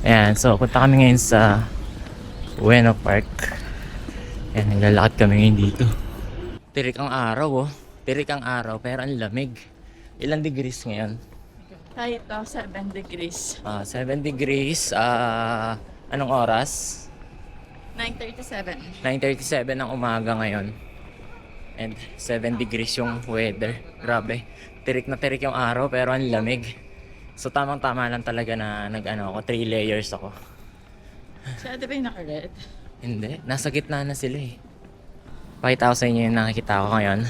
Ayan, so punta kami ngayon sa Ueno Park. Ayan, naglalakad kami ngayon dito. Tirik ang araw oh. Tirik ang araw pero ang lamig. Ilang degrees ngayon? Kahit 7 degrees. 7 degrees. Anong oras? 9:37. 9:37 ng umaga ngayon. And 7 degrees yung weather. Grabe. Tirik na tirik yung araw pero ang lamig. So tamang-tama lang talaga na ako, 3 layers ako. Siya, di ba yung naka-red? Hindi, nasa gitna na sila eh. Pakita ko sa inyo yung nakikita ko ngayon.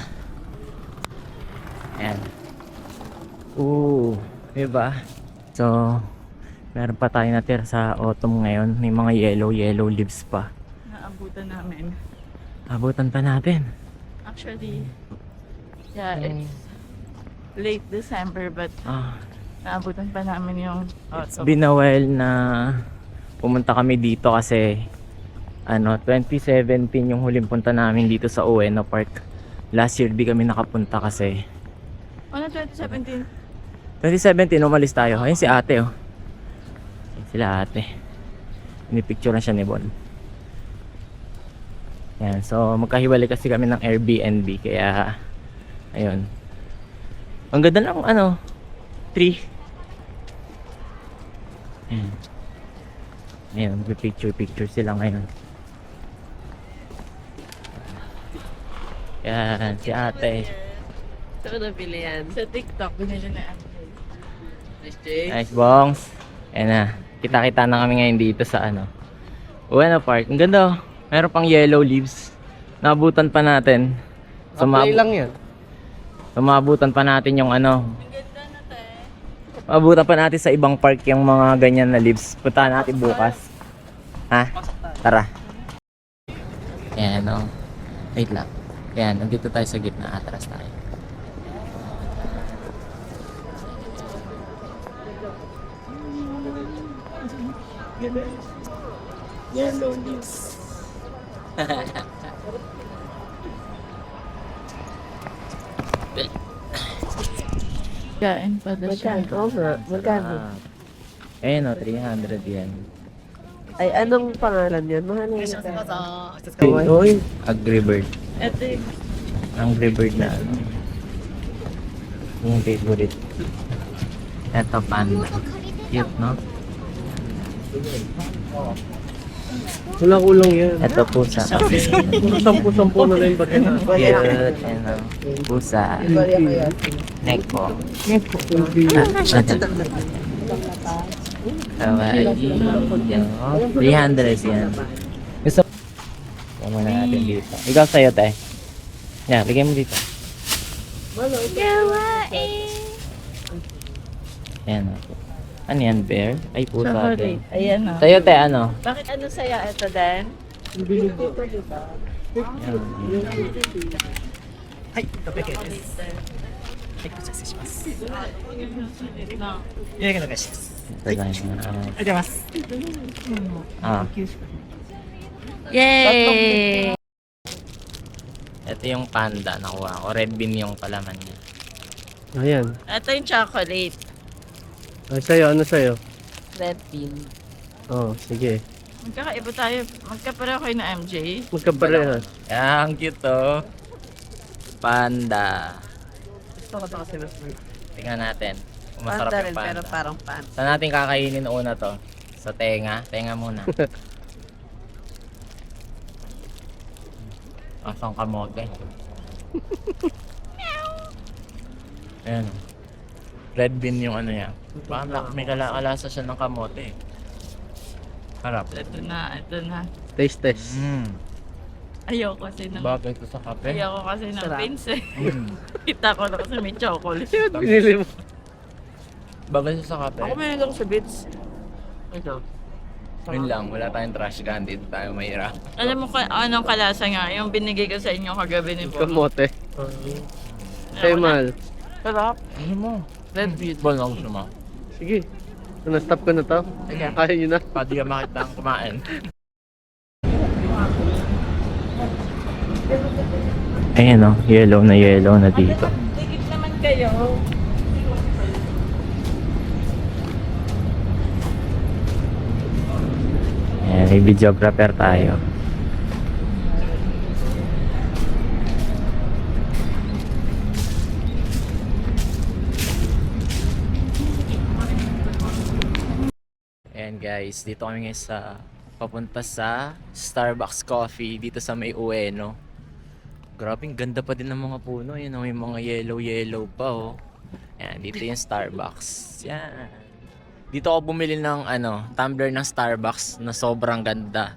Ayan. Diba? So, meron pa tayo natira sa autumn ngayon. May mga yellow leaves pa. Naabutan namin. Abutan pa natin. Actually, yeah, it's late December but naabutan pa namin yung It's been a while na pumunta kami dito kasi 2017 yung huling punta namin dito sa Ueno Park. Last year di kami nakapunta kasi. Ano 2017? 2017 umalis tayo. Ayun si ate oh. Ayun sila ate. Pinipicture na siya ni Bon. Yan, so magkahiwalay kasi kami ng Airbnb kaya ayun. Ang ganda ng tree. Ayan. Ayan, picture sila ngayon. Yan, si ate. Saan ko nabili yan? Sa TikTok, binili na ako. Nice bongs. Ayan na, kita-kita na kami ngayon dito sa Ueno Park. Ang ganda oh. Meron pang yellow leaves. Naabutan pa natin. Apply lang yan. So maabutan pa natin yung Ang ganda na tayo. Maabutan pa natin sa ibang park yung mga ganyan na leaves. Puntahan natin bukas. Ha? Tara. Ayan o. Wait lang. Ayan, nandito tayo sa gitna. Atras tayo. Yellow leaves. Kain pa na siya. Magkano? Ayan o, 300 yan. Ay, anong pangalan yan? Mahal yan. Oy, Agribird. Ito yung Agribird na yung favorite. Ito panda. Cute, no? Kulang-kulang yan. Ito pusa. Sampu-sampu na lang ba yan? Cute. Pusa. Neko. Kawaii. 300 yan. Gusto mo na natin dito. Ikaw sa'yo, tay. Yan, bigay mo dito. kawaii. Yan. Ano yan, bear? Ay, pusa. Chocolate. Ayan o. Sa'yo, tay, ano? Bakit ano saya ito din? Yan. はい、600円です。はい、こちら失礼します。予約お願いします。 Ito lang yungありがとうございます。 Yay! Ito yung panda nakuha ko. Red bean yung palaman niya. Ayan. Ito yung chocolate. Ay, sa'yo, ano sa'yo? Red bean. Oh, sige. Magkakaiba tayo. Magkapareho kayo na MJ. Magkapareha. Yan, cute to. Panda. Gusto ko ito kasi mas Tingnan natin. Kung masarap Panda yung rin, pero panda. parang pan. Saan natin kakainin una to? Sa tenga? Tenga muna. Asang kamote. Ayan. Red bean yung ano niya. Parang may kalasa siya ng kamote. Harap. Ito na, ito na. taste test. Ayoko kasi ng... Bagay ko sa kape. Ayoko kasi ng Sarap. pins eh. Kita ko na kasi may chocolate. Binili mo. Bagay siya sa kape. Ako may lang sa bits. Ito. Yun lang, wala tayong trash can. Dito tayo mahirap. Alam mo anong kalasa nga? Yung binigay ko sa inyo kagabi ni Bob. Kamote. Sa'yo, mahal. Sarap. Ano mo? Red bean. Ball lang gusto mo. Sige. So, na-stop ko na to. Kaya nyo na. Pwede ka makita ang kumain. Ayan o, yellow na dito. Tigit naman kayo. may videographer tayo. Ayan guys, dito kami ngayon sa papunta sa Starbucks Coffee dito sa may Ueno. Grabing ganda pa din ng mga puno. Ayan, may mga yellow pa oh. Ayan, dito yung Starbucks. Yan. Dito ako bumili ng tumbler ng Starbucks na sobrang ganda.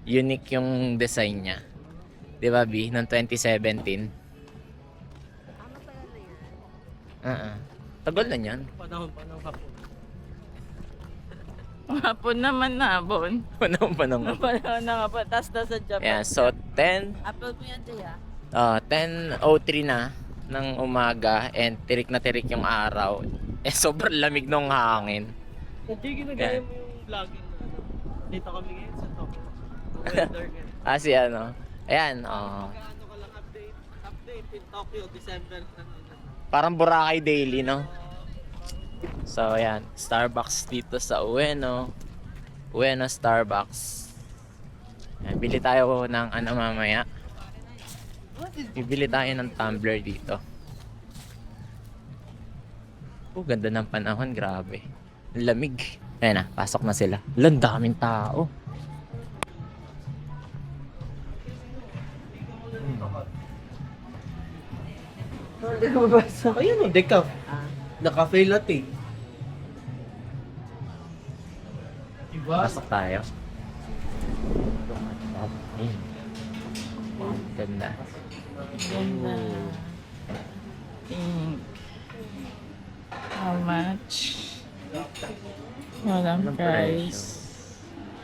Unique yung design niya. 'Di ba, B? Noong 2017. Tagal na yan. Panahon hapon. Hapon naman na, Bon. Panahon. Panahon na hapon. Tapos nasa Japan. Ayan, so 10, Upload mo yan, Jaya. 10:03 na ng umaga and tirik na tirik yung araw. Eh, sobrang lamig ng hangin. Hindi ginagaya mo yung vlogging na dito kami ngayon sa Tokyo. Weather ngayon. Si Ayan, Ano ka lang update in Tokyo, December. parang Boracay Daily, no? So, ayan, Starbucks dito sa Ueno. Ueno Starbucks. Ayan, bili tayo ng mamaya. Bibili tayo ng tumbler dito. Ganda ng panahon, grabe. Ang lamig. Ayan na, pasok na sila. Ang daming tao. Hindi ko mabasa. Ayun o, decaf. Na cafe latte. Diba? Pasok tayo. Ayun. Ganda. Ganda. Pink. How much? Walang price.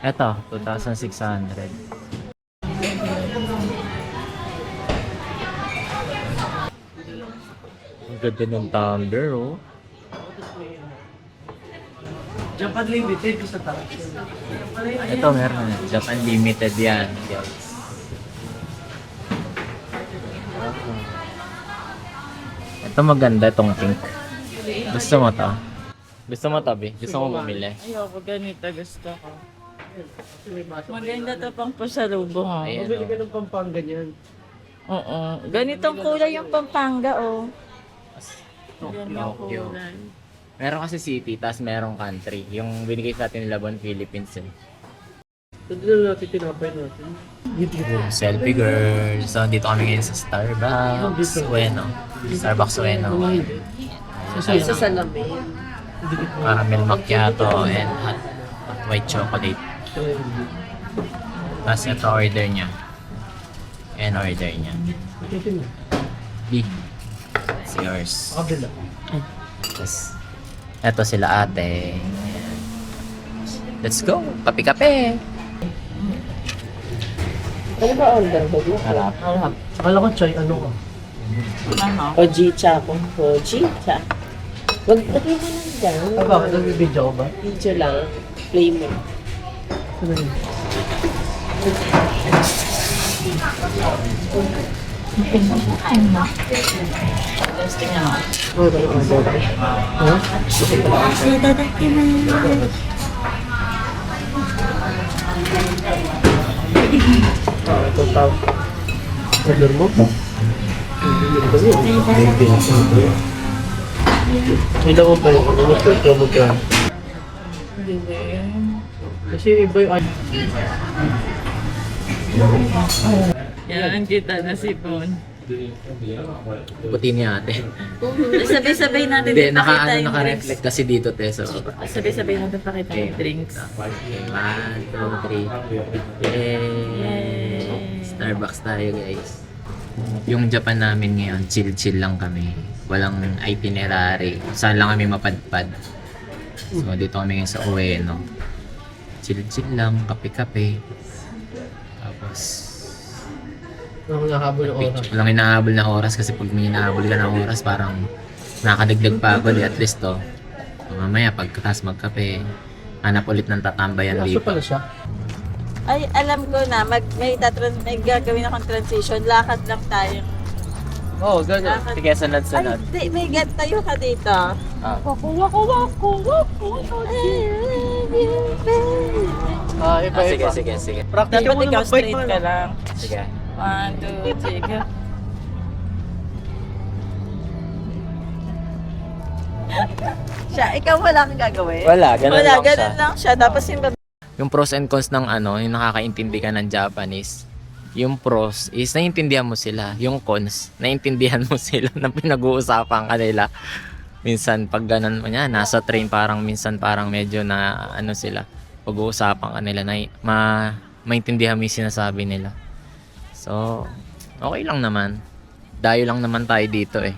Eto, 2,600. Ang ganda ng tumbler, oh. Japan Limited sa taas. Ito, meron na. Japan Limited yan, guys. Ito maganda, itong pink. Gusto mo to? Gusto mo to, Bi? Gusto mo bumili? Ayoko, ganito gusto ko. Maganda to pang pasalubong, oh. Ayan, Mabili ka oh. ng Pampanga niyan. Oo. Ganitong kulay yung Pampanga, oh. Yan yung Tokyo. kulay. Meron kasi city, tas merong country. Yung binigay sa atin nila Bon Philippines, eh. Ito na natin tinapay natin. Selfie girl. So, dito kami ngayon sa Starbucks. Ueno. Starbucks Ueno. Sa salamin. Caramel macchiato and hot white chocolate. Tapos ito order niya. And order niya. B. It's yours. Kabila. Tapos, eto sila ate. Let's go! Kape-kape! Ano ba order ba? Harap. Akala ko chai, ano ka? Ano? Ojicha po. Ojicha. Wag lagay mo lang dyan. Ah, bakit? Nagbibidyo ko ba? Video lang. Play mo. Ano yun? Testing ano? Oh, ano order? Ha? Ito tao. Order mo? May laman pa yun. Ano mas ito mo ka? Kasi iba yung Yan, kita na si Bon. Puti niya ate. Sabay-sabay natin Hindi, pakita yung naka-reflect kasi dito, te. So, Sabay-sabay natin pakita yung drinks. okay, 1, 2, 3. Yay! Starbucks tayo, guys. Yung Japan namin ngayon, chill-chill lang kami. Walang itinerary. Saan lang kami mapadpad. So, dito kami ngayon sa Ueno. Chill-chill lang, kape-kape. Tapos, Ang nakahabol ng oras. walang inahabol na oras kasi pag may inahabol ka ng oras, parang nakadagdag pagod. At least to, mamaya pagkatas magkape, hanap ulit ng tatambayan Aso dito. pala siya. Ay, alam ko na, may gagawin akong transition. Lakad lang tayo. Oo, gano'n. Lakad. Sige, sunod-sunod. Ay, di, may get tayo ka dito. Ah. Waku. Ah, iba-iba. Sige. Practice ka Dapat muna ikaw mag-bike straight man. ka lang. Sige. 1, 2, 3, go. Siya, ikaw wala kang gagawin? Wala, ganun lang siya. ganun lang siya. Tapos yung Yung pros and cons ng ano, yung nakakaintindi ka ng Japanese. Yung pros is naiintindihan mo sila. Yung cons, naiintindihan mo sila na pinag-uusapan kanila. Minsan pag ganun mo niya, nasa train minsan parang medyo na ano sila. Pag-uusapan kanila na maintindihan mo yung sinasabi nila. So, okay lang naman. Dayo lang naman tayo dito eh.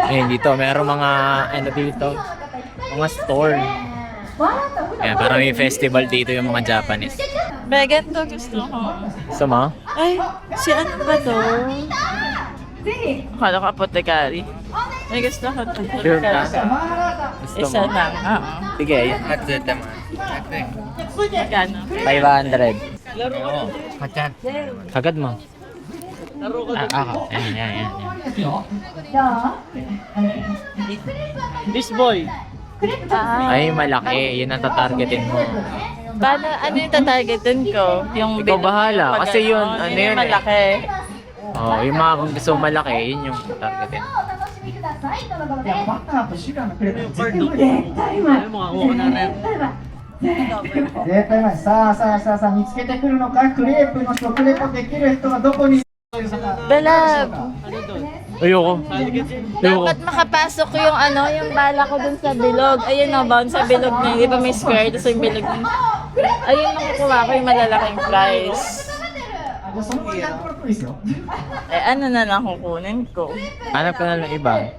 Ayun dito, mayroong mga ano dito, mga store. Ayan, parang may festival dito yung mga Japanese. Megan to gusto ko. Sama? Ay, si ano ba to? Akala ko apotekari. May gusto ko to. Sure ka? Gusto Isa mo? lang, oo. Sige, yan. Magkano? 500. Laro ka na. Kagad mo. Laro ka na. Ako. Yan. This boy. Ay, malaki. Yun ang tatargetin mo. Paano, ano yung tatargetin ko? Yung Ikaw bahala, pag kasi yun, ano ano yung yun eh. malaki. Oh, yung mga kung gusto mo malaki, yun yung tatargetin. Yung card doon. Ay, makakuha ka na rin. 絶対ないさあ見つけてくるのかクレープの食レポできる人がどこにいるのか Belab, Ano doon? Ayoko. Saligid yun. dapat makapasok yung ano, yung bala ko dun sa bilog. Ayun na, bound sa bilog niya. Di ba may square? Tapos yung bilog niya. Ayun, nakukuha ko yung malalaking prize. じゃあそのままやってもらってもいいですよ Eh, ano na lang kukunin ko? Hanap ka na ng iba.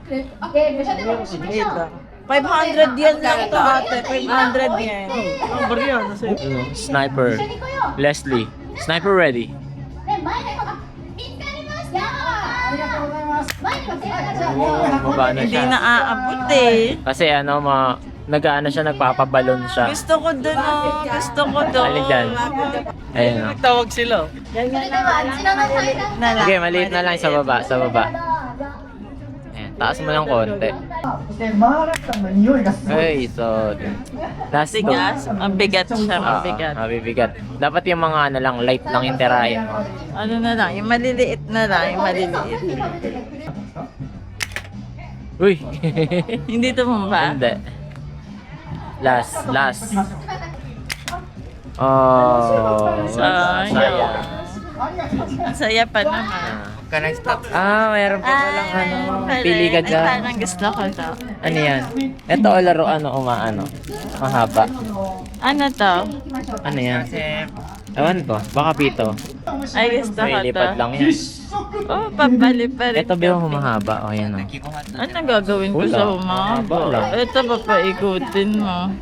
Wait lang. 500 yen lang to ate. 500 yen. Ang barya, nasa iyo. Ano, sniper. Leslie. Sniper ready. ありがとうございます Baba na Hindi siya. na aabot eh. Kasi ano, nag-ano siya, nagpapabalon siya. Gusto ko dun oh. Gusto ko dun. Alin dyan? Ayun o. Nagtawag sila. Sige, maliit na lang sa baba, sa baba. Ayan, taas mo ng konti. そしてマーラッタンの匂いがすごい Ay, so, last two. Tigas. Ang bigat siya. Ah, Mabigat. mabibigat. Dapat yung mga ano lang, light lang yung tirahin mo. Ano na lang. Yung maliliit na lang. Yung maliliit. Uy! Hindi tumumba. Hindi. Last. Oh, Sayang. Ang saya pa naman. Mayroon pa palang ano, pili ka Ay, dyan. parang gusto ko to. Ano yan? Ito o laro ano, mahaba. Ano to? Ano yan? Ewan ko, baka pito. Ay, gusto ko May to. lipad lang yan. Oh, papaliparin. Ito ba yung mahaba? O yan o. Ano gagawin ko Wala. sa umaba? Wala. Ito, papaikutin mo.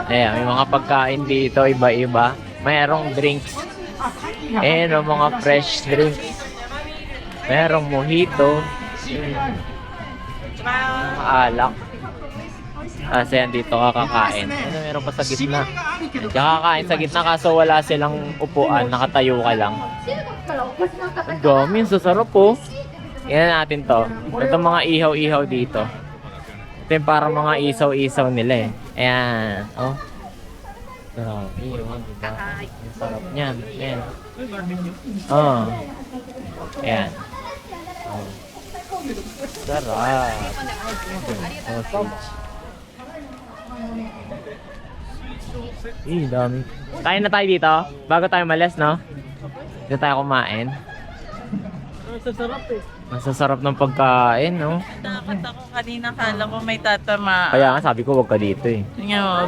Ayan, may mga pagkain dito, iba-iba. Mayroong drinks. Ayan o, mga fresh drinks. Mayroong mojito. Mga alak. Kasi yan dito kakakain. Ano meron pa sa gitna? Kakain sa gitna kaso wala silang upuan, nakatayo ka lang. Ang dami, ang sasarap po. Yan natin to. Ito mga ihaw-ihaw dito. Ito yung parang mga isaw-isaw nila eh. Ayan. Oh. Sarap. Iyon, diba? Ang sarap niyan. Ayan. Oh. Ayan. Oh. Sarap. Sausage. Dami. Kain na tayo dito. Bago tayo malas, no? Dito tayo kumain. Ang sasarap eh. Ang sasarap ng pagkain, no? Takot ako kanina, kala ko may tatama. Kaya nga sabi ko, wag ka dito eh. Nga,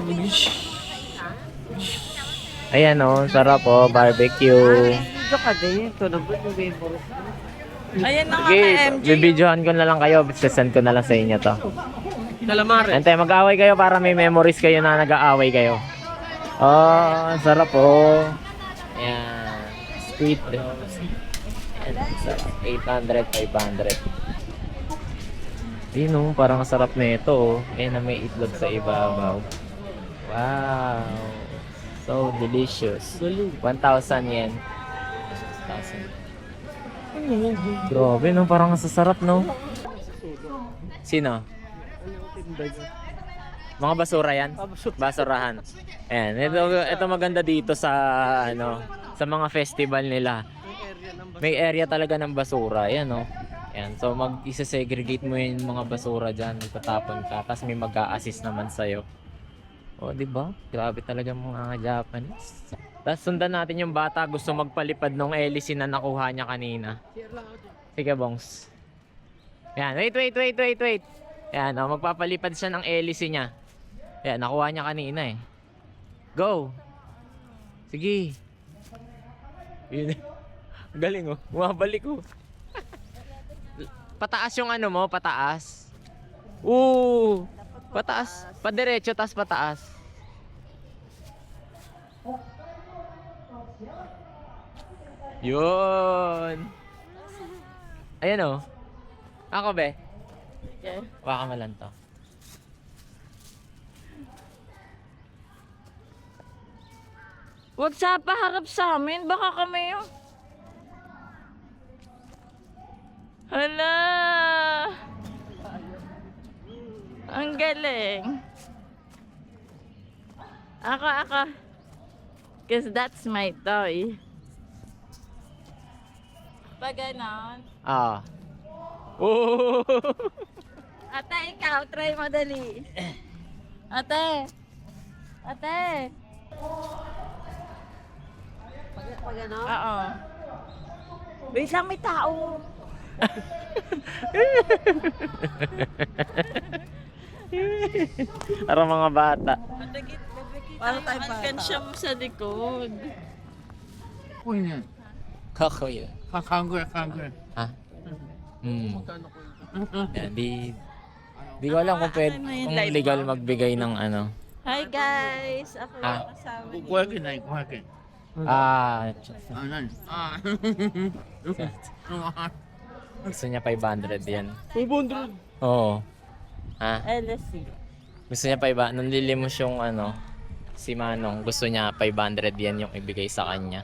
Ayan, no? Sarap, oh. Barbecue. Ito ka din. Ito na ba yung favorite? Ayan na nga Sige, ka, MG. bibidyohan ko na lang kayo. Send ko na lang sa inyo to. Calamari. Ante, mag-away kayo para may memories kayo na nag-aaway kayo. Oh, ang sarap, oh. Ayan. Sweet. Ayan, sarap. 800, 500. Yun, no? Parang ang sarap na ito, oh. Ayan na may itlog sa ibabaw. Wow. So delicious. Galing. 1,000 yen. 1,000. Grabe, no? Parang sasarap, no? Sino? Mga basura yan? Basurahan. Ayan. Ito maganda dito sa, ano, sa mga festival nila. May area talaga ng basura. Ayan, no? Ayan. So, mag-segregate mo yung mga basura dyan. Itatapon ka. Tapos may mag-a-assist naman sa'yo. O, di ba? Grabe talaga mga Japanese. Tapos sundan natin yung bata. Gusto magpalipad ng hélice na nakuha niya kanina. Sige, bongs. Ayan. Wait. Ayan, oh, magpapalipad siya ng hélice niya. Ayan, nakuha niya kanina eh. Go! Sige. Yun. Galing oh. Bumabalik oh. Pataas yung ano mo, pataas. Pataas. Padiretso, tas pataas. Yun. Ayan oh. Ako be. Okay. Baka malan to. Huwag sa paharap sa amin. Baka kami yung... Hala! Ang galing. Ako. Cause that's my toy. Pag ganon. Ah. Oh. Ate, ikaw. Try mo dali. Ate. Pag ano? Oo. Wait lang, may tao. Para mga bata. Para tayo alkansya mo sa likod. Kakoy. Kakanggoy. Ha? Yan, di ko alam kung pwede, kung legal magbigay ng ano. Hi guys! Ako yung kasama niyo. Kuwakin na, kuwakin. Gusto niya 500 yan. 500. Oo. Ha? LSC. Gusto niya 500. Nanlilimos yung ano, si Manong. Gusto niya 500 yan yung ibigay sa kanya.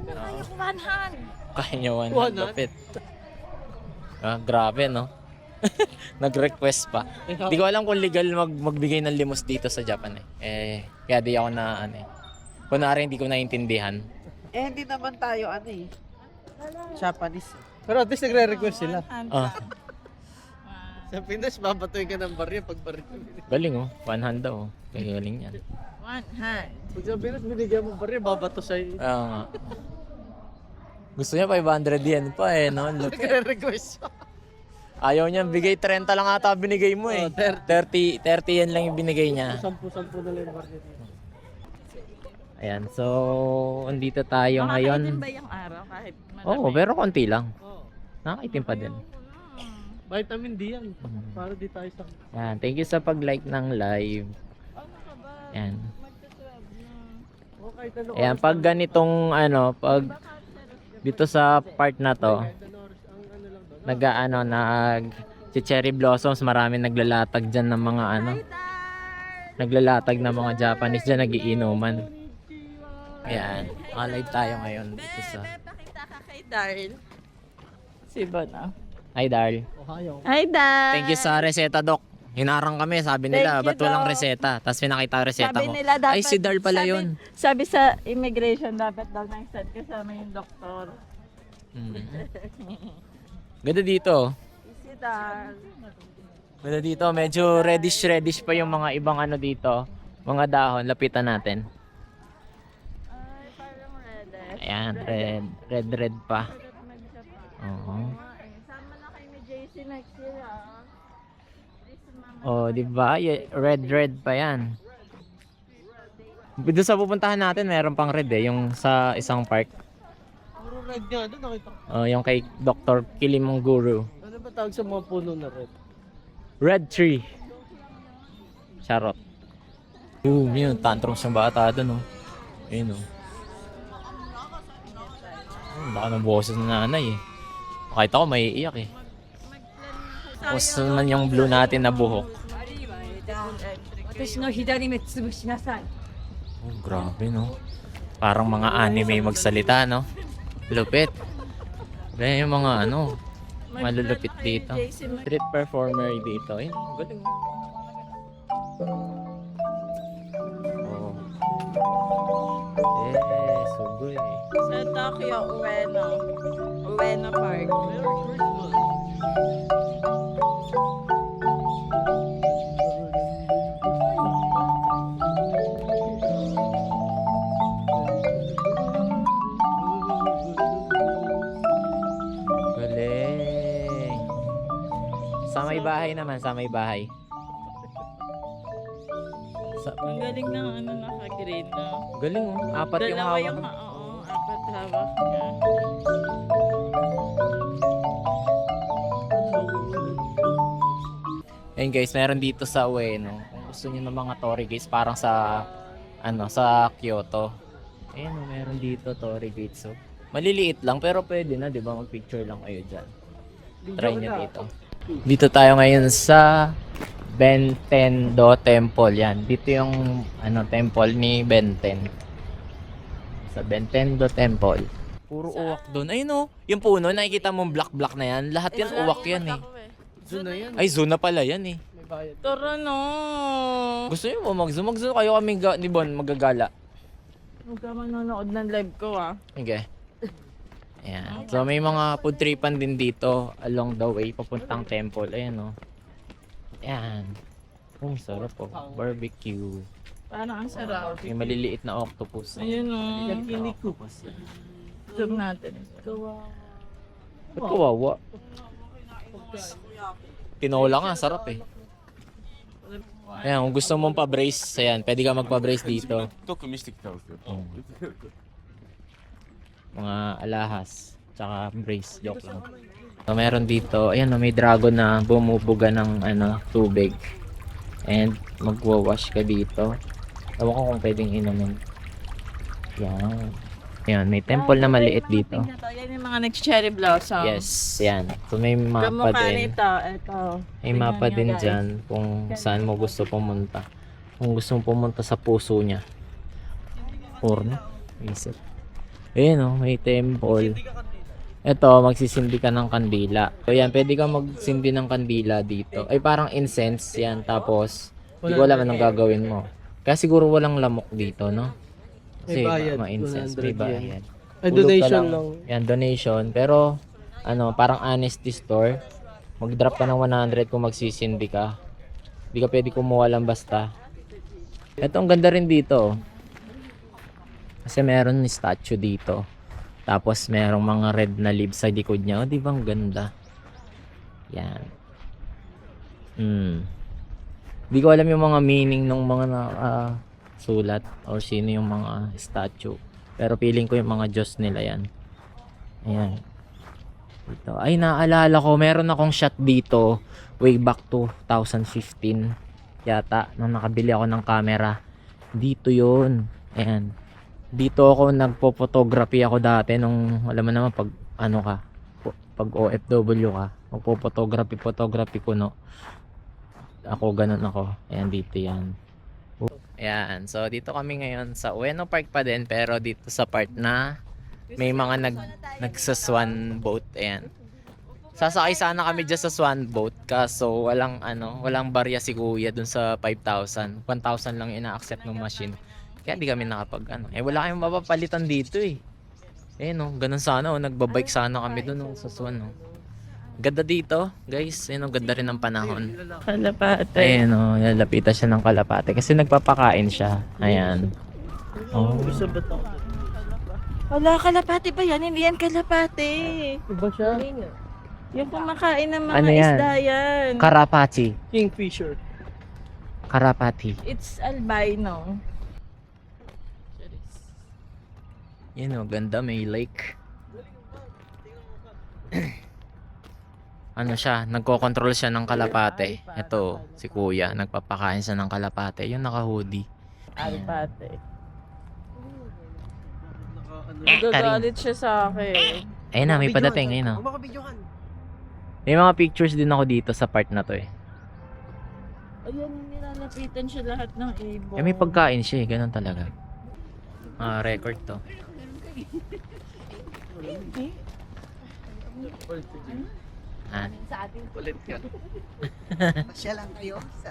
Ay, yung one hand! Kaya niya 100 100? lupit. Grabe no? Nag-request pa. Di ko alam kung legal magbigay ng limos dito sa Japan eh. Kaya di ako na ano eh. Kunwari hindi ko naintindihan. Hindi naman tayo Japanese. Pero at least nagre-request sila. Ah, Sa Pinas, babatoy ka ng barya pag barya. galing oh. One hand daw. Kaya galing yan. One hand. Pag sa Pinas, binigyan mo barya, babato sa'yo. Nga. Gusto niya 500 yen pa eh, no? Lupit. Nagre-request. Ayaw niya, bigay 30 lang ata binigay mo eh. Oh, 30. 30 yen lang yung binigay niya. 10 na lang yung barya dito. Ayan, so andito tayo ngayon. Makakaitin ba yung araw kahit malamig? Oo, pero konti lang. Oo. Nakakaitim pa din. Vitamin D yan. Para di tayo sa... Ayan, thank you sa pag-like ng live. Ano ka ba? Ayan. Magta-12 na. Okay, tanong Ayan, pag ganitong ano, pag dito sa part na to, cherry blossoms, maraming naglalatag dyan ng mga ano, naglalatag ng mga Japanese dyan, nagiinuman. Ayan, live tayo ngayon dito sa... Pakita ka kay Darl. Si Bona. Hi, Darl. Ohio. Hi, Darl! Thank you sa reseta, Doc. Hinarang kami, sabi nila, Thank you, ba't walang Doc. reseta? Tapos pinakita ang reseta Sabi ko. nila dapat... Ay, si Darl pala yun. Sabi sa immigration, dapat daw nang-send kasama yung doktor. Ganda dito. Si Darl. Ganda dito, medyo reddish pa yung mga ibang ano dito. Mga dahon, lapitan natin. Ay, parang red. Ayan, red pa. Oo. Sama na kayo ni JC next year, ah. Oh, di ba? Red pa yan. Doon sa pupuntahan natin, meron pang red eh, yung sa isang park. Puro red nga doon, nakita ko. Oh, yung kay Dr. Kilimonguru. Ano ba tawag sa mga puno na red? Red tree. Charot. Yun, tantrum siyang bata doon, oh. Ayun, oh. Baka ng boses ng nanay, eh. Makita ko, may iiyak, eh. Tapos naman yung blue natin na buhok. 私の左目潰しなさい。Oh, grabe, no? Parang mga anime magsalita, no? Lupit. Ganyan yung mga ano, malulupit dito. Street performer dito. Ayun, galing. Oh. Eh, sugoy. Sa Tokyo, Ueno. Ueno Park. Galing. Sa may bahay naman, sa may bahay. Ang galing ng ano, naka-green, no? Galing, oh. Apat yung Dalawa hawak. yung, oo, apat hawak niya. Ayun guys, meron dito sa Ueno. Kung gusto niyo ng mga Torii gates parang sa sa Kyoto. Ayun, meron dito Torii gates. So, maliliit lang pero pwede na, 'di ba? Mag-picture lang kayo diyan. Try niyo dito. Dito tayo ngayon sa Bentendo Temple. Yan. Dito yung temple ni Benten. Sa Bentendo Temple. Puro uwak doon. Ayun oh, yung puno, nakikita mong black na yan. Lahat yan uwak yan eh. Zoom na yan. Ay, zoo na pala yan eh. May bayad. Tara, no. Gusto niyo mo mag-zoo? Mag-zoo kayo kami ni Bon, magagala. Huwag ka manonood ng live ko, ah. Okay. Ayan. So may mga food tripan din dito along the way papuntang temple. Ayan oh. Ayan. Oh, sarap po. Barbecue. Parang ang sarap. May maliliit na octopus. Ayun, no. Hindi octopus. Zoom natin. Ba't kawawa? Tinola nga, sarap eh. Ayan, kung gusto mong pa-brace, ayan, pwede ka magpa-brace dito. Mga alahas, tsaka brace, joke lang. So, meron dito, ayan, may dragon na bumubuga ng tubig. And magwa-wash ka dito. Ewan ko kung pwedeng inumin. Yan. Ayan, may temple na maliit dito. Yan yung mga next cherry blossom. Yes, yan. So may mapa Kamukha din. nito, ito. May mapa din dyan kung saan mo gusto pumunta. Kung gusto mo pumunta sa puso niya. Or no? Isip. Ayan o, may temple. Ito, magsisindi ka ng kandila. So yan, pwede ka magsindi ng kandila dito. Ay parang incense yan. Tapos, hindi ko alam anong gagawin mo. Kaya siguro walang lamok dito, no? Kasi May bayad, ma-incense, 100 may yan. bayad. Ay, Hulog ka donation lang. Yan, donation. Pero, parang honesty store. Mag-drop ka ng 100 kung magsisindi ka. Hindi ka pwede kumuha lang basta. Ito, ang ganda rin dito. Kasi meron statue dito. Tapos, merong mga red na leaves sa likod niya. O, di ba ang ganda? Yan. Hindi ko alam yung mga meaning ng mga sulat or sino yung mga statue. Pero feeling ko yung mga Diyos nila yan. Ayan. Dito. Ay, naalala ko, meron akong shot dito way back 2015 yata, nung nakabili ako ng camera. Dito yun. Ayan. Dito ako nagpo-photography ako dati nung, alam mo naman, pag OFW ka, magpo-photography ko, no. Ako, ganun ako. Ayan, dito yan. Ayan, so dito kami ngayon sa Ueno Park pa din, pero dito sa part na may mga nagsaswan boat. Ayan. Sasakay sana kami dyan sa swan boat, kaso walang barya si kuya dun sa 5,000. 1,000 lang ina-accept ng machine. Kaya di kami wala kayong mapapalitan dito eh. Ganun sana, nagbabike sana kami dun sa swan. Ganda dito, guys. Ganda rin ng panahon. Kalapate. Ayan lalapitan siya ng kalapate kasi nagpapakain siya. Ayan. Oh. Isa ba ito? Wala, kalapate ba yan? Hindi yan kalapate. Iba siya? Yung kumakain ng mga Ano yan? isda yan. Karapati. Kingfisher. Karapati. It's albino. Yan ganda, may lake. Siya, nagko-control siya ng kalapate. Ito, si kuya, nagpapakain siya ng kalapate. Yung naka-hoodie. Kalapate. Karin. Nagagalit siya sa akin. Ayun na, may padating. Ayun na. Makabidyohan. May mga pictures din ako dito sa part na to eh. Ayan, nilalapitan siya lahat ng ibon. May pagkain siya eh, ganun talaga. record to. Ah. Ulit ka.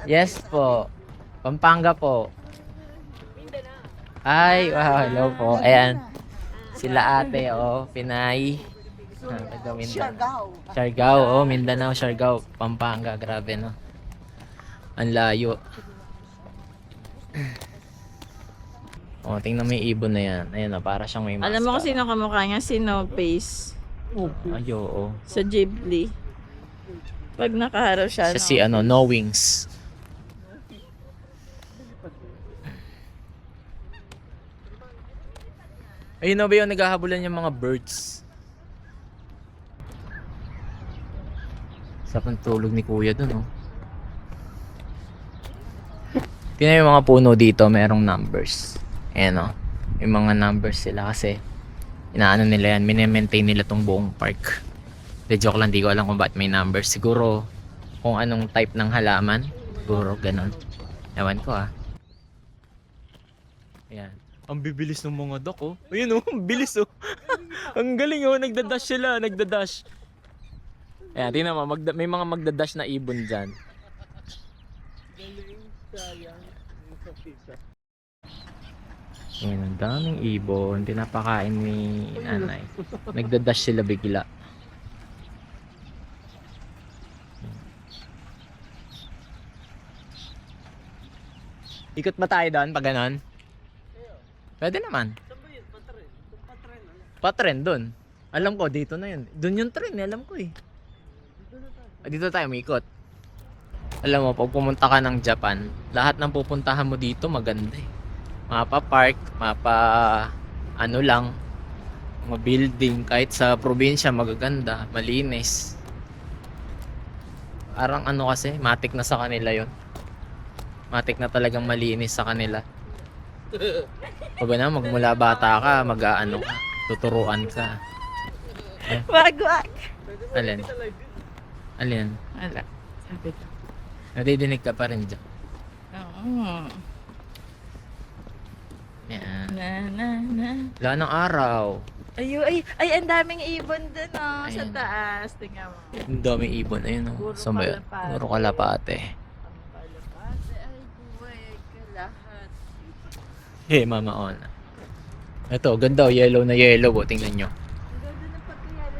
Yes po. Pampanga po. Ay, wow, hello po. Ayan. Sila ate, Pinay. Siargao, Mindanao, Siargao, Pampanga, grabe no. Ang layo. Tingnan mo yung ibon na yan. Ayan na, para siyang may maska. Alam mo kung sino kamukha niya? Sino Pace Ay, oo. sa Ghibli. Pag nakaharap siya, Siya si No Wings. Ayun na ba yung naghahabulan yung mga birds? Sa pantulog ni kuya dun, Tingnan yung mga puno dito, merong numbers. Ayan, yung mga numbers sila kasi inaano nila yan, mini-maintain nila tong buong park. De joke lang, di ko alam kung bakit may numbers. Siguro kung anong type ng halaman, siguro ganun. Ewan ko Ayan. Ang bibilis ng mga duck Ayun ang bilis Ang galing nagdadash sila, nagdadash. Ayan, tingnan mo, may mga magdadash na ibon dyan. Ayan, ang daming ibon, pinapakain ni nanay. Nagdadash sila bigla. Ikot ba tayo doon pag ganon? Pwede naman. Saan ba yun? Patren. Patren. Patren doon. Alam ko, dito na yun. Doon yung tren, alam ko Dito tayo umikot. Alam mo, pag pumunta ka ng Japan, lahat ng pupuntahan mo dito maganda Mapa park, mapa lang, mga building, kahit sa probinsya magaganda, malinis. Parang kasi, matik na sa kanila yon. Matik na talagang malinis sa kanila. Pag magmula bata ka, ka, tuturuan ka. Wag. Alin? Alin? Wala. Sabi ko. Nadidinig ka pa rin dyan. Oo. Yan. Na. Wala ng araw. Ay, ang daming ibon dun sa Ayan. taas. Tingnan mo. Ang daming ibon. Ayun Puro Saan ba yun? kalapate. Puro kalapate. Ang kalapate ay buhay ka lahat. Hey, Mama Ona. Ito, ganda yellow na yellow tingnan nyo. Ang ganda ng pagkayalo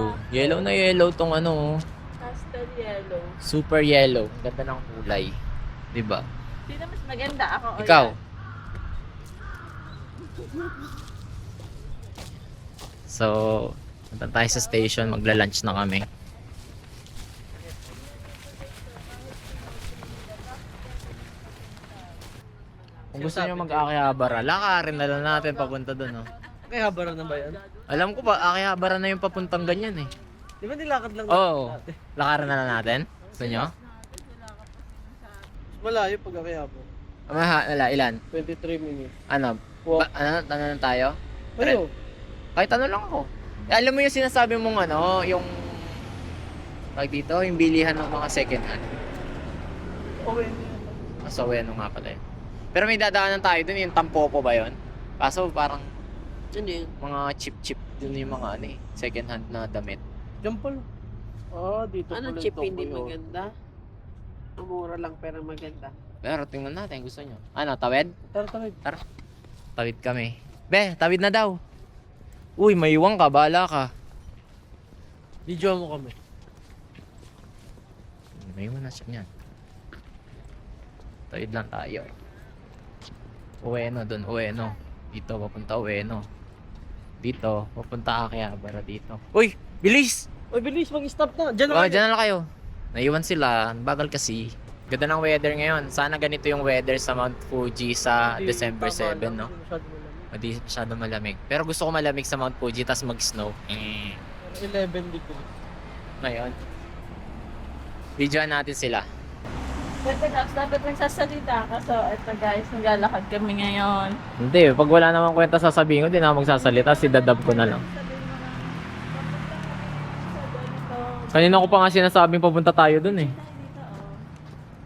ng Yellow na yellow tong pastel yellow. super yellow. Ang ganda ng kulay. 'Di ba? Sino mas maganda? Ako o Ikaw. yan? So, punta tayo sa station, magla-lunch na kami. Kung gusto niyo mag-Akihabara, lakarin na lang natin papunta doon, Kaya habara na ba yan? Alam ko ba, Akihabara na yung papuntang ganyan Di ba nilakad lang Oo. natin? Lakarin na lang natin. Gusto niyo? Malayo pag Akihabara. Ilan? 23 minutes. Ano? Ano na tayo? Ayo. Kahit ano lang ako. Alam mo yung sinasabi mong yung dito, yung bilihan ng mga second hand. Okay. So, nga pala yun. Pero may dadaanan tayo dun, yung Tampopo ba yun? Kaso parang Ano yun? mga cheap dun yung mga second hand na damit. Diyan pala. Dito Ano pala chip yung hindi Tokyo. maganda? Ang mura lang pero maganda. Pero tingnan natin, gusto nyo. Tawid? Tara. Tawid kami. Be, tawid na daw. Uy, may iwang ka, bahala ka. Video mo kami. May iwan na siya niyan. Tawid lang tayo. Ueno dun, Ueno. Dito, papunta Ueno. Dito, papunta Akihabara dito. Uy, bilis! Uy, bilis, mag-stop na. Diyan na Dyan na lang kayo. Naiwan sila, ang bagal kasi. Ganda ng weather ngayon. Sana ganito yung weather sa Mount Fuji sa December 7, no? Hindi masyado malamig. Pero gusto ko malamig sa Mount Fuji, tas mag-snow. 11 degrees. Ngayon. Videoan natin sila. Pwede dapat nagsasalita ka. So, ito guys, naglalakad kami ngayon. Hindi, pag wala namang kwenta sasabihin ko, di na ako magsasalita. Si dadab ko na lang. Kanina ko pa nga sinasabing papunta tayo dun eh.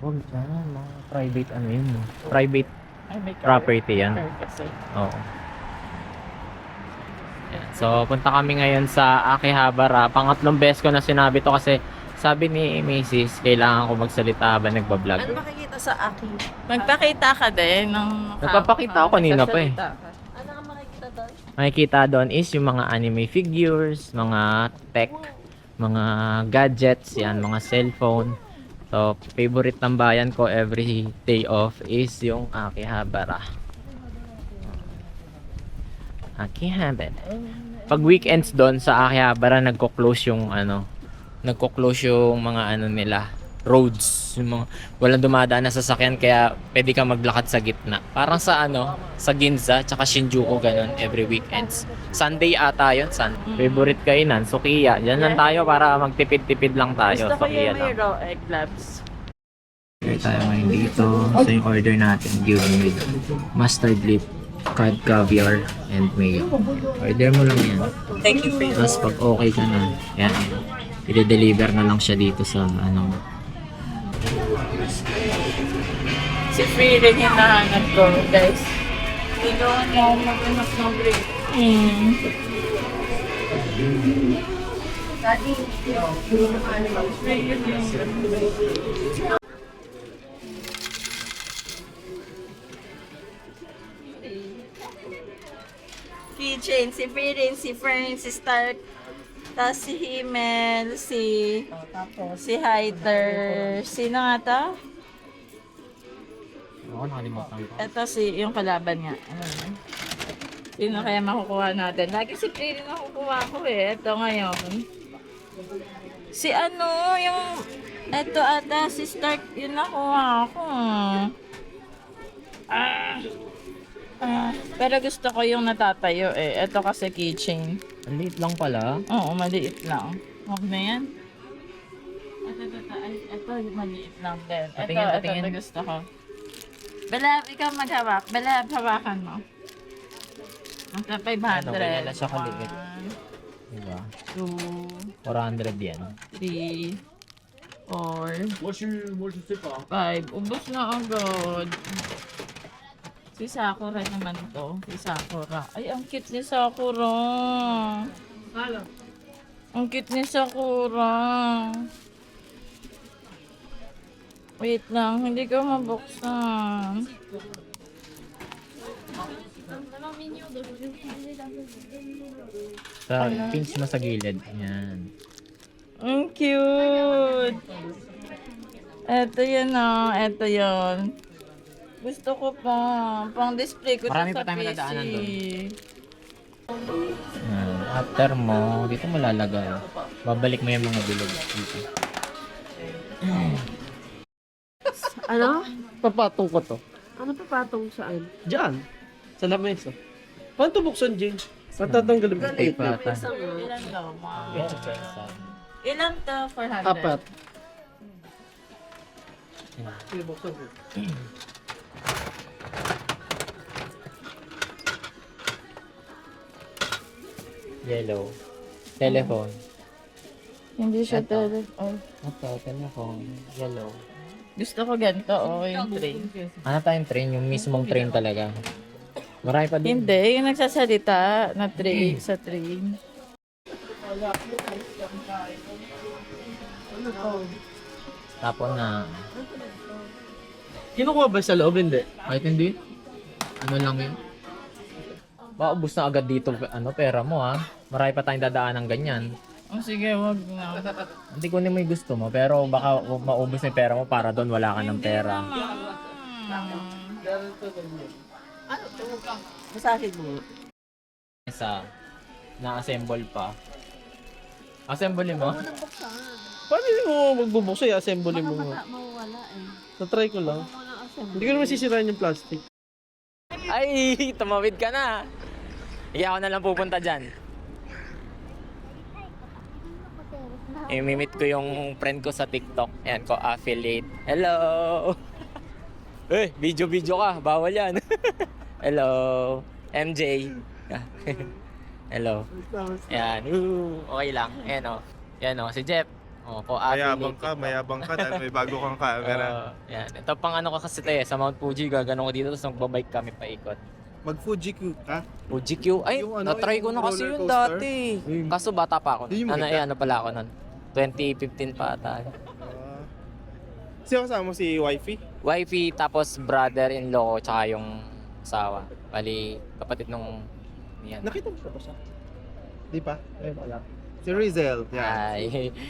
Huwag dyan, mga private yun. Private Ay, may property yan. kasi. Oo. Yan. So, punta kami ngayon sa Akihabara. Pangatlong beses ko na sinabi to kasi sabi ni Macy's, kailangan ko magsalita habang nagbablog. Ano makikita sa akin? Magpakita ka din ng Nagpapakita ako kanina pa eh. Sasalita ka. Ano ang makikita doon? Makikita doon is yung mga anime figures, mga tech, mga gadgets, yan, mga cellphone. So, favorite ng bayan ko every day off is yung Akihabara. Akihabara. Pag weekends doon sa Akihabara, nagko-close yung mga nila, roads, yung mga walang dumadaan na sasakyan kaya pwede ka maglakad sa gitna. Parang sa sa Ginza tsaka Shinjuku ganun every weekends. Sunday ata yun, favorite kainan, Sukiya. Diyan lang tayo para magtipid-tipid lang tayo. Gusto ko Sukiya yung may lang. raw egg labs. Okay, tayo ngayon dito. So yung order natin, given with mustard leaf, cod caviar, and mayo. Order mo lang yan. Thank you for your Tapos pag okay ka na, yan. I-deliver na lang siya dito sa Si Free rin hinahanap ko, guys. Dito niya ako maghanap ng break. Keychain, si Free si Fern, si Stark, tapos si Himmel, si Hyder, sino nga to? Oo, nakalimutan ko. Ito yung kalaban niya. Ano yun? Sino kaya makukuha natin? Lagi si Free rin nakukuha ko eh. Ito ngayon. Ito ata, si Stark, yun nakuha ko. Pero gusto ko yung natatayo eh. Ito kasi keychain. Ang liit lang pala. Oo, maliit lang. Okay na yan? Ito maliit lang din. Patingin. Ito gusto ko. Balab, ikaw maghawak. Balab, hawakan mo. Ito, 500. Ano, ganyan na siya kaliit. 1, Diba? 2, 400 yan. 3, 4, 5. Ubus na agad. Si Sakura naman to. Si Sakura. Ay, ang cute ni Sakura. Ang cute ni Sakura. Wait lang, hindi ko mabuksan. Sa pinch mo sa gilid. Yan. Ang cute! Eto yun eto yun. Gusto ko pa. Pang display ko Marami sa pa tayong PC. nadaanan doon. Yan. After mo, dito mo lalagay. Babalik mo yung mga bilog dito. Ano? Papatong ko to. Ano pa patong saan? Diyan. Sa lamesa. Paano to buksan, Jane? Patatanggalin mo. Tape ata. Ilan daw? Ilan to? 400? Apat. Sige, buksan mo. Yellow. Telephone. Hindi siya Ito. telephone. Ito, telephone. Yellow. Gusto ko ganito, yung train. Ano tayong train? Yung mismong train talaga. Marami pa din. Hindi, yung nagsasalita na train sa train. Tapon na. Kinukuha ba sa loob? Hindi. Kahit hindi. Ano lang yun? Maubos na agad dito pera mo ha. Marami pa tayong dadaan ng ganyan. Oh, sige, wag na. Hindi ko yung may gusto mo pero baka maubos na yung pera mo para doon wala ka ng pera. Masahin mo. Isa, na-assemble pa. Assemble mo? Paano hindi mo magbubuksan? I-assemble mo nga. Mawawala eh. Na-try ko lang. Hindi ko naman sisirain yung plastic. Ay, tumawid ka na. Hindi ako na lang pupunta dyan. I-meet ko yung friend ko sa TikTok. Ayan ko, affiliate. Hello! Video ka. Bawal yan. Hello! MJ. Hello. Ayan. Okay lang. Ayan o. Ayan o, si Jeff. O, co-affiliate. Mayabang ka dahil may bago kang camera. Yan. Ito pang ano ko kasi tayo, sa Mount Fuji, gagano ko dito, tapos magbabike kami paikot. Mag-Fuji-Q ka? Fuji-Q. Ay, Yung ano, na-try ko yung na kasi roller yun coaster? dati. Kaso bata pa ako. Yun yung Ano, maganda. ano pala ako nun? 2015 pa ata. Sino kasama mo, si wifey? Wifey, tapos brother-in-law ko, tsaka yung asawa. Bali, kapatid nung yan. Nakita mo siya ba siya? Di pa? Ayun pala. Si Rizel. Yan. Ay,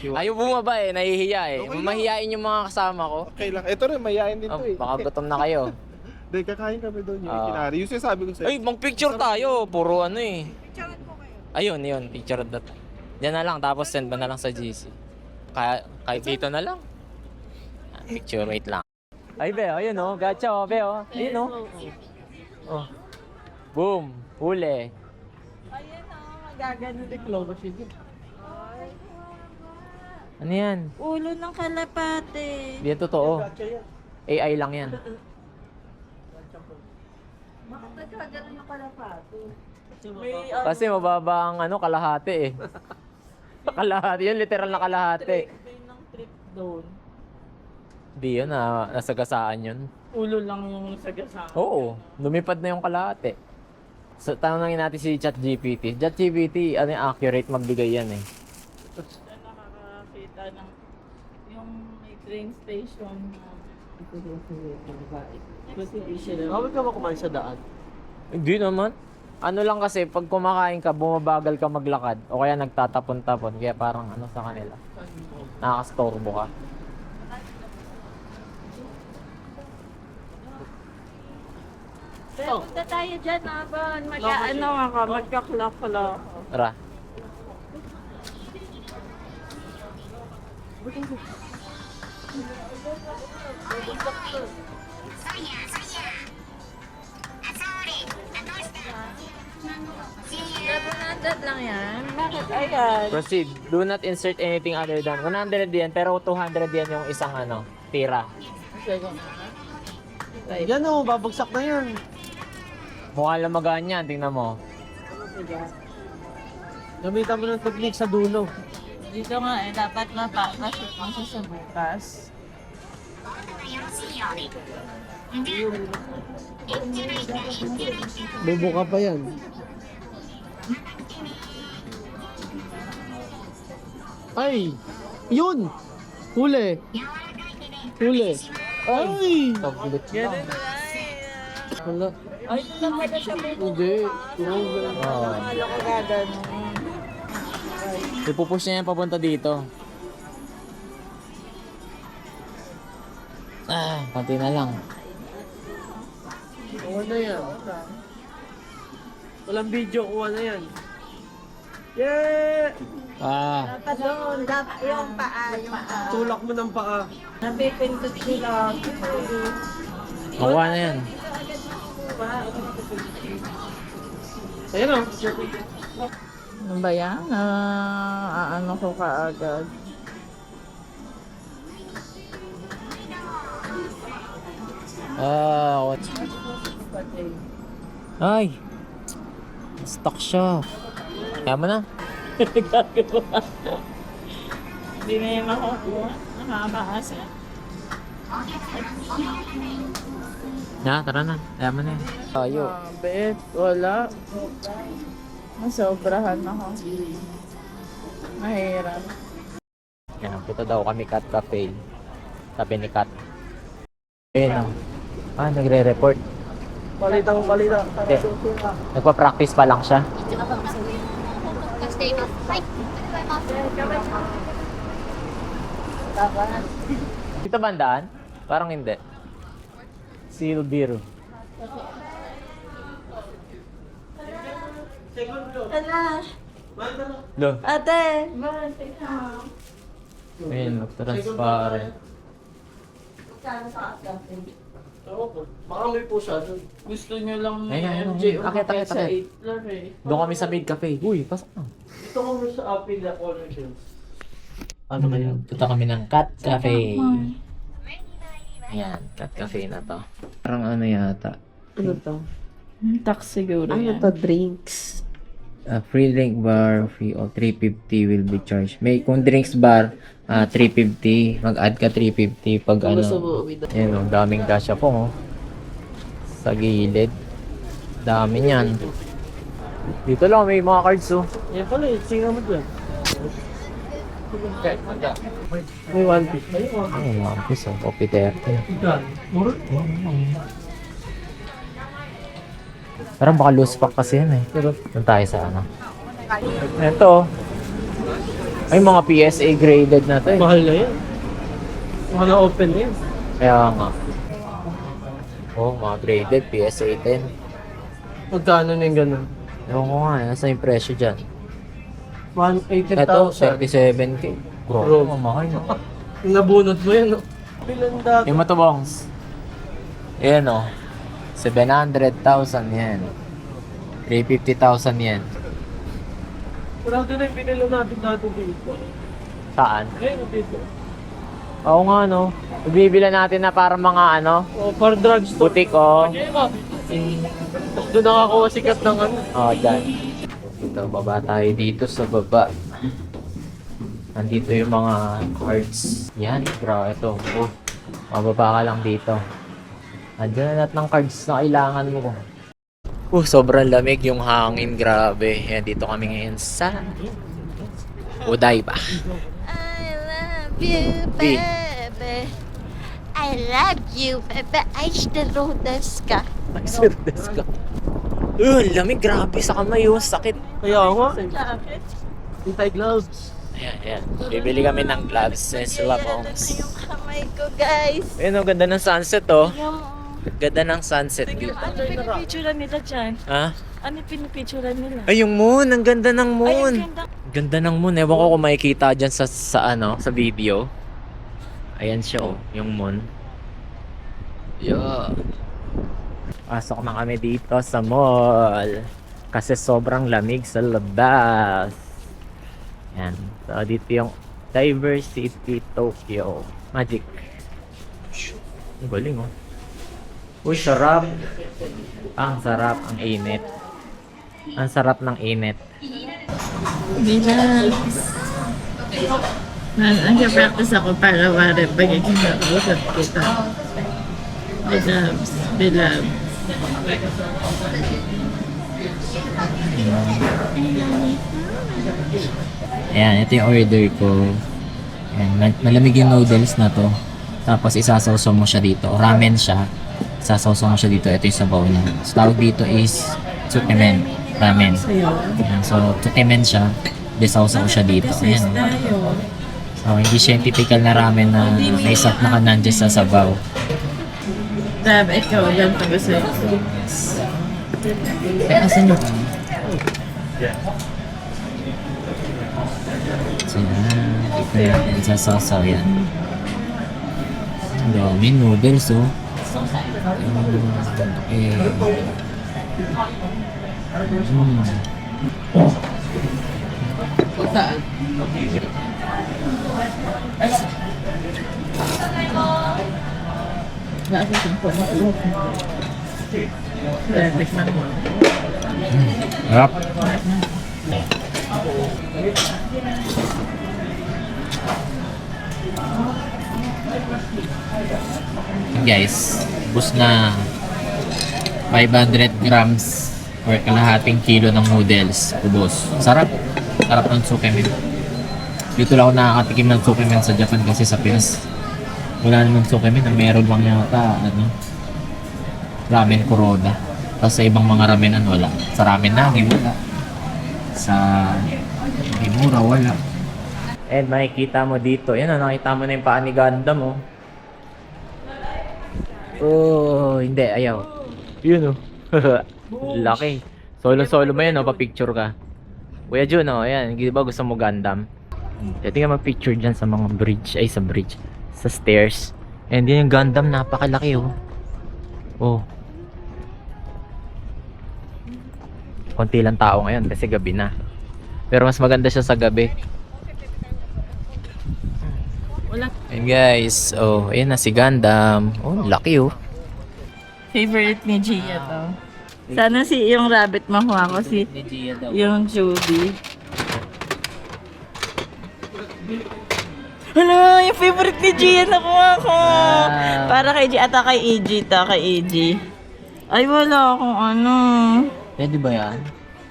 ayaw bumaba eh, nahihiya eh. Okay lang. Mahihiyain yung mga kasama ko. Okay lang. Ito rin, mayayain din Oh, to eh. baka gutom na kayo. Dahil kakain kami doon yung Ah. ikinari. Yung sinasabi ko sa'yo. Ay, mag-picture tayo. Puro ano eh. Ayun, yun. Picture that. Yan na lang, tapos send mo na lang sa GC. Kahit dito na lang. Picture, wait lang. Ay, be, ayun oh. Gacha oh, be oh. Ayun oh. Oh. Boom. Huli. Ayan o, magagano. Ano yan? Ulo ng kalapate. Hindi yan totoo. AI lang yan. Magagano ng kalapate. Kasi mababa ang ano, kalahati eh. Kalahati yun, literal na kalahati. May ng trip doon. Hindi yun, nasagasaan yun. Ulo lang yung sagasama. Oo, lumipad na yung kalahati. So, tanongin natin si ChatGPT. ChatGPT, ano yung accurate magbigay yan eh. Na nakakakita ng yung may train station na kasi di sila. Bakit ka ba kumain sa daan? Hindi naman. Ano lang kasi, pag kumakain ka, bumabagal ka maglakad. O kaya nagtatapon-tapon. Kaya parang ano sa kanila. Nakakastorbo ka. Pero punta tayo dyan, Abon. Magka-ano ako, magka-clock-clock. Tara. $700 lang yan? Bakit ayan? Proceed. Do not insert anything other than 100 yen, pero 200 yen yung isang ano, tira. Yan o, babagsak na yan. Mukhang lamagaan yan, tingnan mo. Gamitan mo ng technique sa dulo. Dito nga eh, dapat mapapasok mo siya sa bukas. Bubuka pa yan. Ay! Yun! Huli! Huli! Ay! Tablet lang. Wala. Ay, ito lang pala siya bukas. Hindi. Oh. Akala ko gaganon. Ipupush niya yan papunta dito. Konti na lang. Kuha na yan. Walang video, kuha na yan. Yeah! Dapat doon, dapat yung paa, Tulak mo ng paa. Napipindot sila. Makuha na yan. Ayan o. Ano ba yan? Ano ko kaagad? What? Ay! Stuck siya. Kaya mo na. Hindi na yung makukuha. Nakakaasa. Tara na. Kaya mo na yan. Tayo. Bet, wala. Masobrahan ako. Mahirap. Yan, punta daw kami Cat Cafe. Sabi ni Cat. Ayun o. Nagre-report. Palitang palita. Hindi. Nagpa-practice pa lang siya. Dito ba ang daan? Parang hindi. Silbiru. Ala, Lo. ate, bakit ka? Ayun, transparent. Baka may pusa doon. Gusto nyo lang ni Ayun, ayun, MJ ayun. Akit, akit, sa akit. 8 lang eh. Doon kami sa Maid Cafe. Uy, pasok na. Dito kami sa Apil na Corner Hills. Ano kaya? Punta kami ng Cat Cafe. Ayan, Cat Cafe na to. Parang ano yata. Ano to? Tax siguro yan. Drinks. Free drink bar, free of 350 will be charged. May kung drinks bar, 350. Mag-add ka 350 pag ano. Gusto mo uwi doon. Ayan, daming kasya po. Oh. Sa gilid. Dami niyan. Dito lang may mga cards oh. Yan pala eh, singa mo dyan. May 1 piece. Ay, mga piso. O, Peter. Mura? Parang baka loose pack kasi yan eh. Doon tayo sa ano. Ito oh. Ay, mga PSA graded na to eh. Mahal na yan. Mahal na open na yan. Kaya nga. Oh, mga graded. PSA 10. Magkano na yung ganun? Ewan ko nga, nasa yung presyo dyan. 180,000. Ito, 37k. Bro, Bro. mamahal no? Nabunot mo yan, no? Bilan dati. Yung matubongs. Ayan o. 700,000 yan. 350,000 yan. Wala doon na yung pinila natin dati dito. Saan? Ayun, dito. Oo nga no. Bibila natin na para mga ano, O, for drugstore. butik o. Doon nakakuha sikat ng ano. Oh, dyan. Dito, baba tayo dito sa baba. Nandito yung mga cards. Yan, bro, ito. Oh, mababa ka lang dito. Andiyan na lahat ng cards na kailangan mo. Sobrang lamig yung hangin, grabe. Yan, dito kami ngayon sa Odaiba. I love you, B. baby. I love you, baby. Aishiteru desu ka? Nagserdes ka. Lamig, grabe sa kamay, sakit. Kaya nga. Anti-gloves. Ayan, ayan. Bibili kami ng gloves sa Labongs. Yung kamay ko, guys. Ayun, ang ganda ng sunset, oh. Yung... Ganda ng sunset dito. Ano pinipicturean nila dyan? Ha? Ano pinipicturean nila? Ay, yung moon! Ang ganda ng Ay, moon! ang ganda. Ganda ng moon. Ewan ko kung makikita dyan sa ano, sa video. Ayan siya, oh. Yung moon. Yeah. Pasok na kami dito sa mall. Kasi sobrang lamig sa labas. Yan. So, dito yung Diversity Tokyo Magic. Ang galing, oh. Uy, sarap. Ang sarap, ang init. Ang sarap ng init. Relax. Nag-practice ako para wari pagiging nakausap kita. Bilabs, bilabs. Ayan, ito yung order ko. Ayan, malamig yung noodles na to. Tapos isasawsaw mo siya dito. Ramen siya. Isasawsaw mo siya dito. Ito yung sabaw niya. So, tawag dito is tsukemen. Ramen. Ayan, so, tsukemen siya. Isasawsaw siya dito. Ayan. So, hindi siya yung typical na ramen na may sap na kanan dyan sa sabaw. Dab, ikaw, yan pa gusto ko. Asan yun? So, yan. Ito yan. Isasawsaw yan. Ang dami noodles, oh. Okay. Saan? Nasa sampo na ulo. Tikman mo. Harap. Guys, bus na 500 grams or kalahating kilo ng noodles. Ubos. Sarap. Sarap ng tsukemen. Dito lang ako nakakatikim ng tsukemen sa Japan kasi sa Pinas wala namang tsukemen. Ang meron lang yata ramen Kuroda. Tapos sa ibang mga ramenan wala. Sa ramen nagi wala. Sa Himura wala. And makikita mo dito. Yan o, nakita mo na yung paa ni Gundam, oh. Oh, hindi, ayaw. Yun, oh. Laki. Solo-solo mo yan, oh, pa-picture ka. Kuya Jun, oh, ayan. Di ba gusto mo Gundam? Pwede ka mag-picture dyan sa mga bridge. Ay, sa bridge. Sa stairs. And yun yung Gundam, napakalaki, oh. Oh. Konti lang tao ngayon kasi gabi na. Pero mas maganda siya sa gabi. Wala. And guys, oh, ayan na si Gundam. Oh, laki, oh. Favorite ni Gia to. Sana si yung rabbit makuha ko si yung Judy. Hala, yung favorite ni Gia nakuha ko. Para kay Gia ata kay EG to, kay EG. Ay, wala akong ano. Pwede ba yan?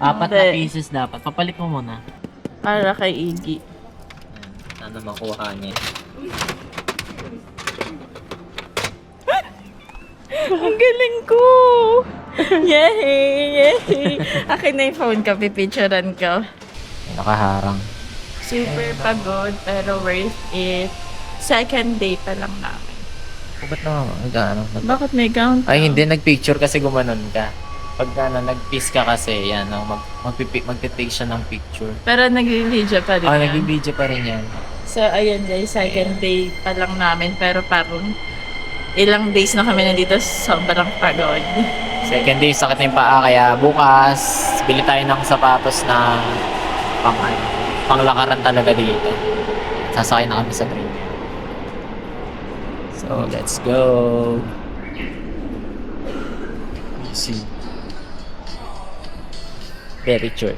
4 na Hindi. pieces dapat. Papalit mo muna. Para kay Iggy. Sana makuha niya. Ang galing ko! Yay! Yay! Akin na yung phone ko, pipicturean ko. Nakaharang. Super pagod, pero worth it. Second day pa lang namin. Ba't ano? Bakit may count? Ay, hindi. Nag-picture kasi gumanon ka. Pag nag-piss ka kasi, yan, magpiptake siya ng picture. Pero nag-video pa rin yan. Nag-video pa rin yan. So, ayun guys, second day pa lang namin. Pero parang ilang days na kami nandito, sobrang pagod. Second day, sakit na yung paa. Kaya bukas, bili tayo ng sapatos na panglakaran talaga dito. Sasakay na kami sa train. So, let's go. Easy. Very short.